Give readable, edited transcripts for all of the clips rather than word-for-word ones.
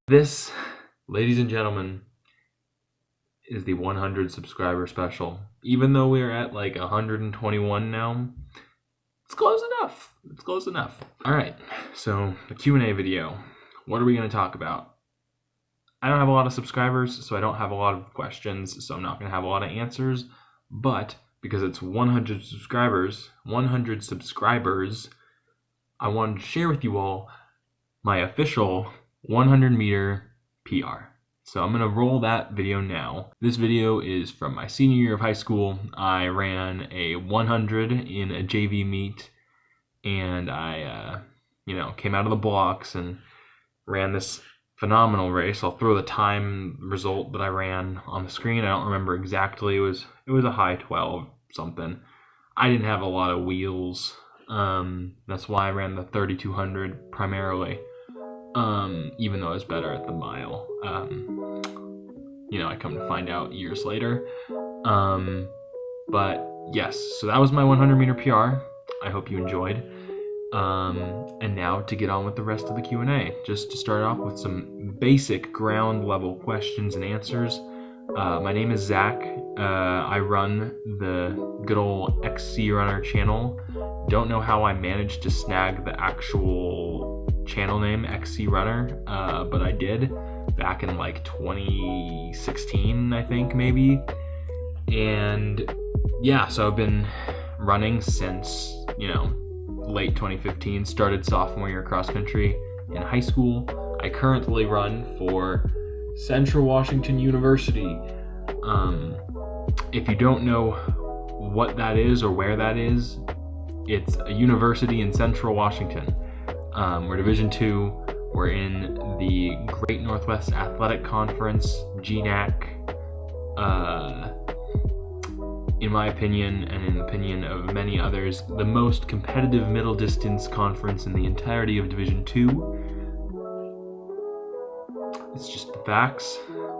This, ladies and gentlemen, is the 100 subscriber special. Even though we're at like 121 now, it's close enough. It's close enough. All right, so the Q&A video. What are we going to talk about? I don't have a lot of subscribers, so I don't have a lot of questions, so I'm not going to have a lot of answers. But because it's 100 subscribers, I wanted to share with you all my official 100 meter PR. So I'm gonna roll that video now. This video is from my senior year of high school. I ran a 100 in a JV meet, and I, came out of the blocks and ran this phenomenal race. I'll throw the time result that I ran on the screen. I don't remember exactly. It was a high 12 something. I didn't have a lot of wheels. That's why I ran the 3200 primarily. Even though I was better at the mile. I come to find out years later. But yes, so that was my 100 meter PR. I hope you enjoyed. And now to get on with the rest of the Q&A. Just to start off with some basic ground level questions and answers. My name is Zach. I run the good old XC Runner channel. Don't know how I managed to snag the actual channel name XC Runner, but I did back in like 2016, I think, maybe. And yeah, so I've been running since late 2015. Started sophomore year cross country in high school. I currently run for Central Washington University. If you don't know what that is or where that is, it's a university in Central Washington. We're Division II. We're in the Great Northwest Athletic Conference, GNAC. In my opinion, and in the opinion of many others, the most competitive middle distance conference in the entirety of Division II. It's just the facts.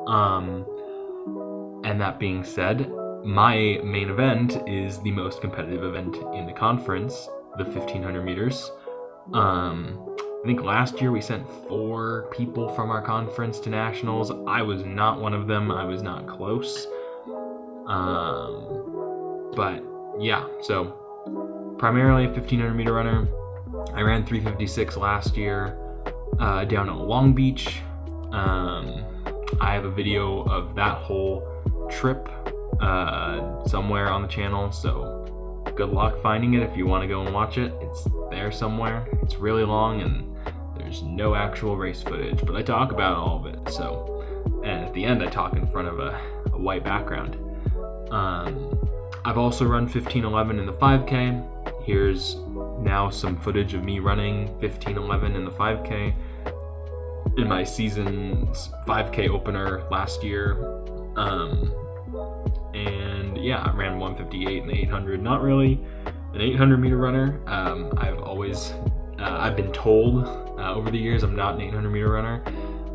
And that being said, my main event is the most competitive event in the conference, the 1500 meters. I think last year we sent 4 people from our conference to nationals. I was not one of them. I was not close. But yeah, so primarily a 1500 meter runner. I ran 356 last year down at Long Beach. I have a video of that whole trip somewhere on the channel, so good luck finding it if you want to go and watch it. It's there somewhere. It's really long and there's no actual race footage, but I talk about all of it. So, and at the end I talk in front of a white background. I've also run 1511 in the 5K. Here's now some footage of me running 1511 in the 5K in my season's 5K opener last year. And yeah, I ran 158 in the 800. Not really an 800 meter runner. I've been told over the years I'm not an 800 meter runner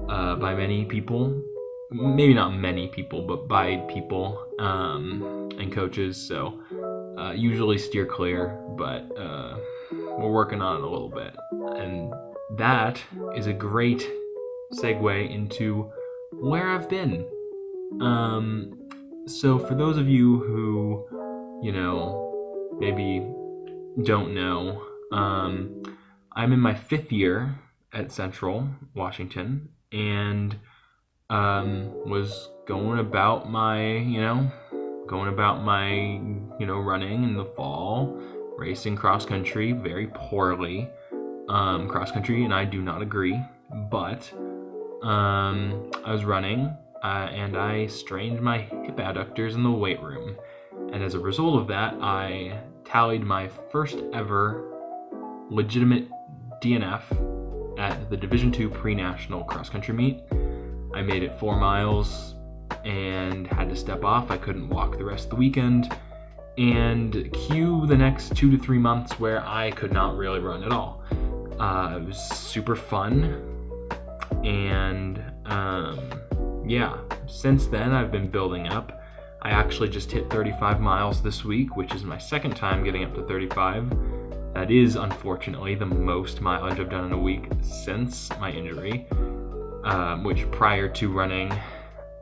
by many people. Maybe not many people, but by people and coaches. So usually steer clear, but we're working on it a little bit. And that is a great segue into where I've been. So for those of you who, maybe don't know, I'm in my 5th year at Central Washington, and was going about my running in the fall, racing cross country very poorly. Cross country and I do not agree, but I was running and I strained my hip adductors in the weight room, and as a result of that I tallied my first ever legitimate DNF at the Division II pre-national cross country meet. I made it 4 miles and had to step off. I couldn't walk the rest of the weekend, and cue the next 2 to 3 months where I could not really run at all. It was super fun, and yeah, since then I've been building up. I actually just hit 35 miles this week, which is my second time getting up to 35. That is, unfortunately, the most mileage I've done in a week since my injury. which prior to running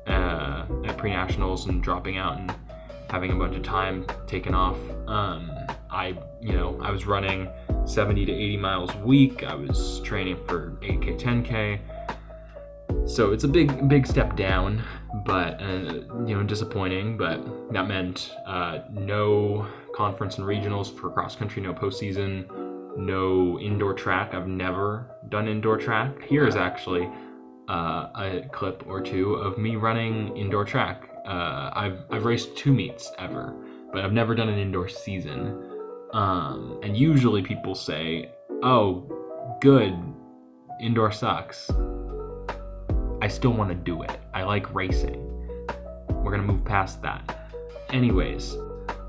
at pre-nationals and dropping out and having a bunch of time taken off, I was running 70 to 80 miles a week. I was training for 8K, 10K. So it's a big step down, but disappointing. But that meant no conference and regionals for cross country, no postseason, no indoor track. I've never done indoor track. Here is actually a clip or two of me running indoor track. I've raced 2 meets ever, but I've never done an indoor season. And usually people say, "Oh, good, indoor sucks." I still want to do it. I like racing. We're gonna move past that. Anyways,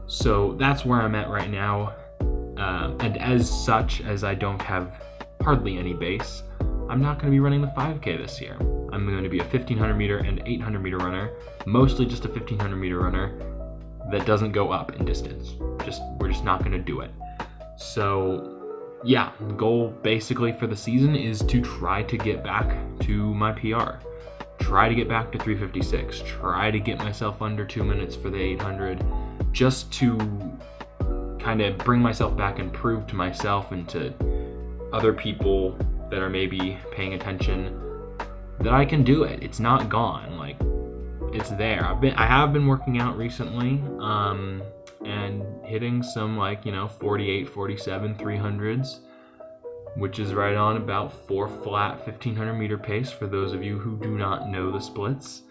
so that's where I'm at right now. And as such, as I don't have hardly any base, I'm not going to be running the 5K this year. I'm going to be a 1500 meter and 800 meter runner, mostly just a 1500 meter runner that doesn't go up in distance. We're just not going to do it. So yeah, the goal basically for the season is to try to get back to my PR. Try to get back to 3:56. Try to get myself under 2 minutes for the 800, just to kind of bring myself back and prove to myself and to other people that are maybe paying attention that I can do it. It's not gone. Like, it's there. I have been working out recently, and hitting some 48, 47, 300s, which is right on about 4 flat 1500 meter pace for those of you who do not know the splits.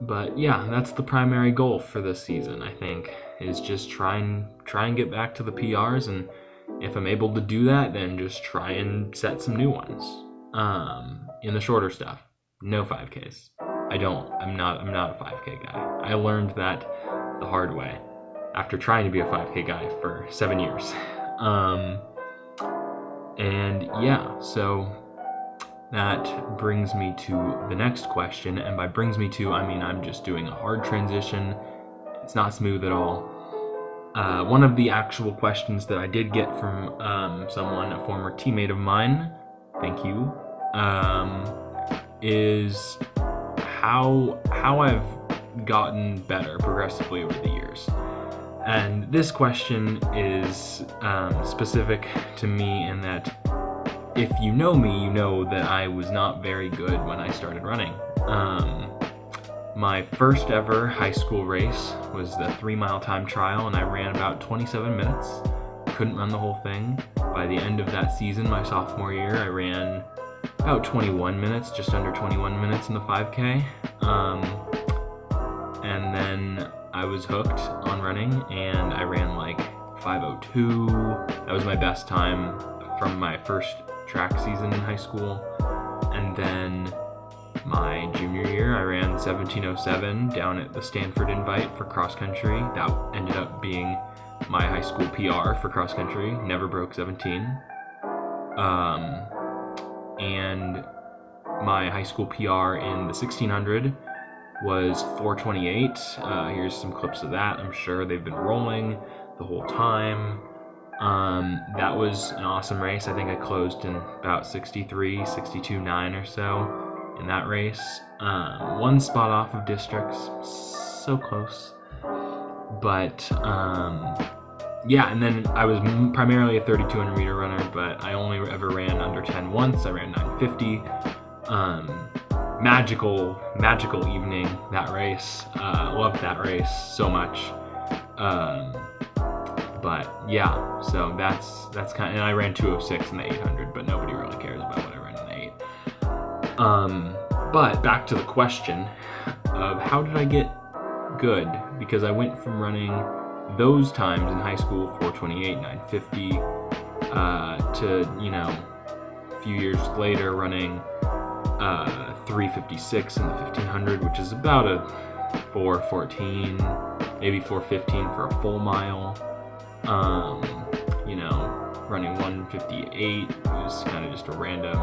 But yeah, that's the primary goal for this season, I think, is just try and get back to the PRs, and if I'm able to do that, then just try and set some new ones. In the shorter stuff, no 5Ks. I'm not a 5K guy. I learned that the hard way after trying to be a 5K guy for 7 years. And yeah, so that brings me to the next question, and by brings me to, I mean I'm just doing a hard transition. It's not smooth at all. One of the actual questions that I did get from someone, a former teammate of mine, thank you, is how I've gotten better progressively over the years. And this question is specific to me in that if you know me, you know that I was not very good when I started running. My first ever high school race was the 3-mile time trial, and I ran about 27 minutes. Couldn't run the whole thing. By the end of that season, my sophomore year, I ran about 21 minutes, just under 21 minutes in the 5K. And then I was hooked on running, and I ran like 5:02. That was my best time from my first track season in high school. And then my junior year, I ran 17:07 down at the Stanford Invite for cross country. That ended up being my high school PR for cross country. Never broke 17. And my high school PR in the 1600 was 4:28. Here's some clips of that. I'm sure they've been rolling the whole time. That was an awesome race. I think I closed in about 63, 62.9 or so in that race. 1 spot off of districts, so close. But yeah, and then I was primarily a 3,200 meter runner, but I only ever ran under 10 once. I ran 950. Magical evening, that race. Loved that race so much. But yeah, so that's kind of, and I ran 2:06 in the 800, but nobody really cares about what I ran in the 8. But back to the question of how did I get good? Because I went from running those times in high school, 4:28, 950, to, a few years later running 3:56 in the 1500, which is about a 4:14, maybe 4:15 for a full mile. Running 1:58 was kind of just a random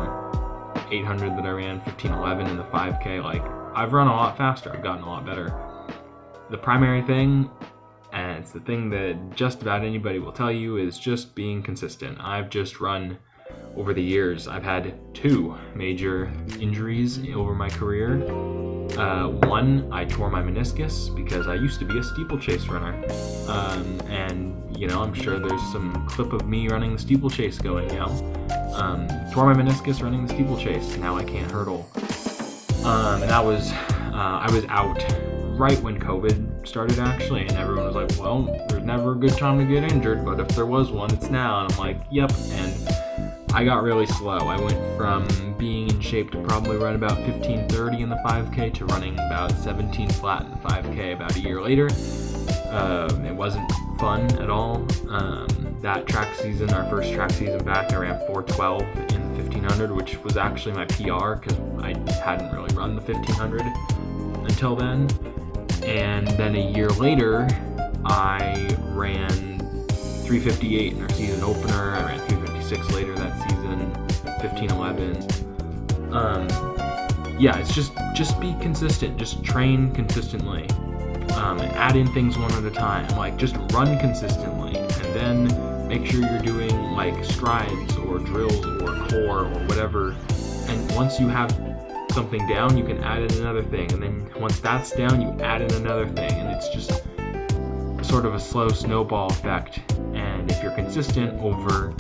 800 that I ran, 15:11 in the 5K. Like, I've run a lot faster. I've gotten a lot better. The primary thing, and it's the thing that just about anybody will tell you, is just being consistent. I've just run over the years. I've had 2 major injuries over my career. One, I tore my meniscus because I used to be a steeplechase runner. And, you know, I'm sure there's some clip of me running the steeplechase going now. Tore my meniscus running the steeplechase. Now I can't hurdle. And that was, I was out right when COVID started, actually, and everyone was like, well, there's never a good time to get injured, but if there was one, it's now. And I'm like, yep. And I got really slow. I went from being in shape to probably run about 15:30 in the 5K to running about 17 flat in the 5K about a year later. It wasn't fun at all. That track season, our first track season back, I ran 4:12 in the 1500, which was actually my PR because I hadn't really run the 1500 until then. And then a year later, I ran 3:58 in our season opener. I ran 3:56 later that season, 15:11. Yeah, it's just be consistent. Just train consistently. And add in things one at a time. Like, just run consistently, and then make sure you're doing like strides or drills or core or whatever. And once you have something down, you can add in another thing, and then once that's down, you add in another thing, and it's just sort of a slow snowball effect. And if you're consistent over,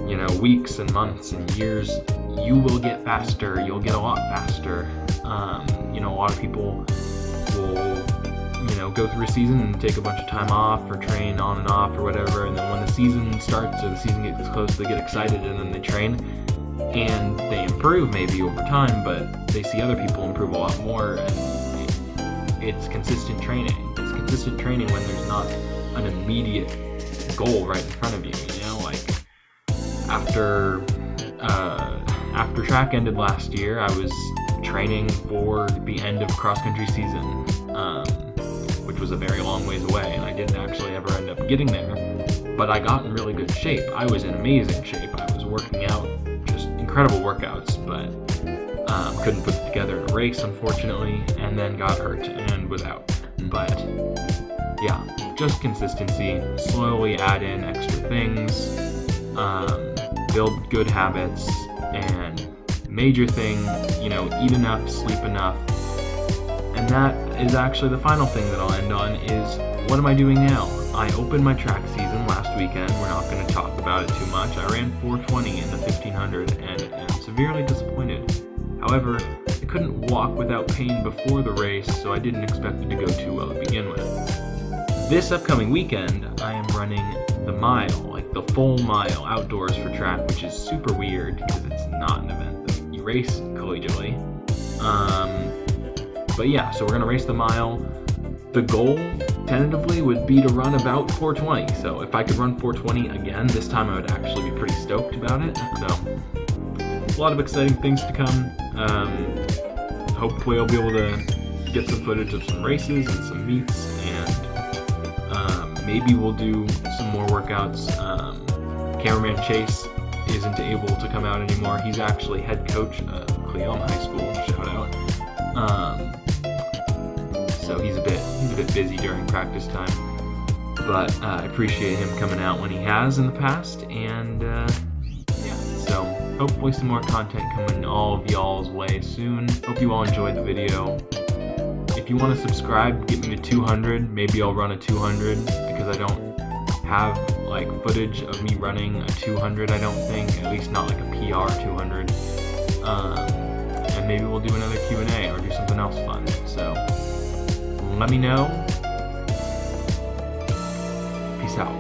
you know, weeks and months and years, you will get faster. You'll get a lot faster. You know, a lot of people will, you know, go through a season and take a bunch of time off or train on and off or whatever, and then when the season starts or the season gets close, they get excited and then they train and they improve maybe over time, but they see other people improve a lot more. And it's consistent training. It's consistent training when there's not an immediate goal right in front of you. You know, like after track ended last year, I was training for the end of cross-country season, which was a very long ways away, and I didn't actually ever end up getting there, but I got in really good shape. I was in amazing shape. I was working out, just incredible workouts, but couldn't put it together in a race, unfortunately, and then got hurt and was out. But yeah, just consistency, slowly add in extra things, build good habits, and major thing, you know, eat enough, sleep enough. And that is actually the final thing that I'll end on is, what am I doing now? I opened my track season last weekend. We're not going to talk about it too much. I ran 4:20 in the 1500 and am severely disappointed. However, I couldn't walk without pain before the race, so I didn't expect it to go too well to begin with. This upcoming weekend, I am running the mile, like the full mile outdoors for track, which is super weird because it's not an event that you race collegiately. But yeah, so we're going to race the mile. The goal, tentatively, would be to run about 4:20. So if I could run 4:20 again, this time I would actually be pretty stoked about it. So a lot of exciting things to come. Hopefully I'll be able to get some footage of some races and some meets, and maybe we'll do some more workouts. Cameraman Chase isn't able to come out anymore. He's actually head coach of Cleoma High School, shout out. So he's a bit busy during practice time, but I appreciate him coming out when he has in the past, and yeah, so hopefully some more content coming all of y'all's way soon. Hope you all enjoyed the video. If you want to subscribe, get me to 200. Maybe I'll run a 200 because I don't have like footage of me running a 200. I don't think, at least not like a PR 200. And maybe we'll do another Q&A or do something else fun. So let me know. Peace out.